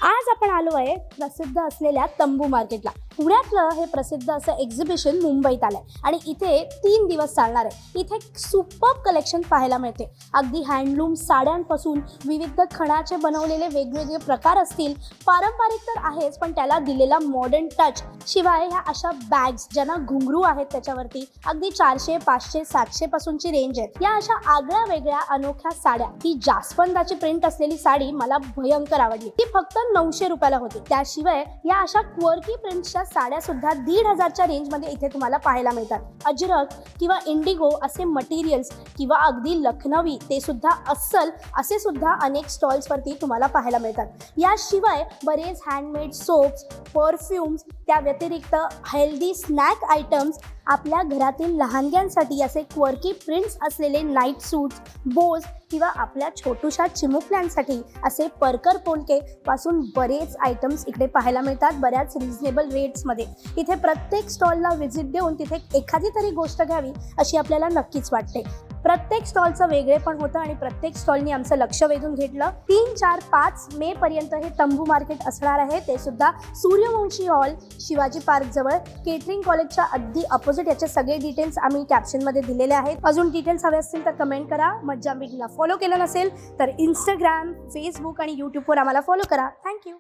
आज आपण आलो आहे प्रसिद्ध असलेल्या तंबू मार्केटला। पुण्यातलं हे प्रसिद्ध असं एक्झिबिशन मुंबईत आलंय आणि इथे 3 दिवस चालणार आहे। इथे सुपर्ब कलेक्शन पाहायला मिळते। अगदी हँडलूम साड्यांपासून विविध खणाचे बनवलेले वेगवेगळे प्रकार असतील। पारंपरिक तर आहेच, पण त्याला दिलेला मॉडर्न टच। शिवाय ह्या अशा बॅग्स ज्यांना घुंगरू आहेत त्याच्यावरती अगदी 400, 500, 700 पासूनची रेंज आहे। या अशा आगळ्या वेगळ्या अनोख्या साड्या, ही जास्वंदाची प्रिंट असलेली साडी मला भयंकर आवडली। ती फक्त 900 रुपयाला होती। त्याशिवाय या अशा क्वर्की प्रिंट्सच्या साड्या सुद्धा 1,500 च्या रेंज मध्ये इथे तुम्हाला पाहायला मिळतात। अजरक किंवा इंडिगो असे मटेरियल्स किंवा अगदी लखनवी ते सुद्धा अस्सल असे सुद्धा अनेक स्टॉल्स वरती तुम्हाला पाहायला मिळतात। याशिवाय बरेच हँडमेड सोप्स, परफ्यूम्स, त्या व्यतिरिक्त हेल्दी स्नॅक आयटम्स, आपल्या घरातील लहानग्यांसाठी असे क्वर्की प्रिंट्स असलेले नाईट सूट्स, बोज किंवा आपल्या छोटूशा चिमुकल्यांसाठी असे परकर पोलके पासून बरेच आयटम्स इकडे पाहायला मिळतात बऱ्याच रिझनेबल रेट्समध्ये। इथे प्रत्येक स्टॉलला व्हिजिट देऊन तिथे एखादी तरी गोष्ट घ्यावी अशी आपल्याला नक्कीच वाटते। प्रत्येक स्टॉलचं वेगळेपण होतं आणि प्रत्येक स्टॉलनी आमचं लक्ष वेधून घेतलं। 3, 4, 5 मे पर्यंत हे तंबू मार्केट असणार आहे। ते सुद्धा सूर्यवंशी हॉल, शिवाजी पार्क जवळ, केटरिंग कॉलेजच्या अगदी अपोजिट। याचे सगळे डिटेल्स आम्ही कॅप्शनमध्ये दिलेले आहेत। अजून डिटेल्स हवे असतील तर कमेंट करा। मज्जा मीटला फॉलो केलं नसेल तर इंस्टाग्राम, फेसबुक आणि यूट्यूबवर आम्हाला फॉलो करा। थँक्यू।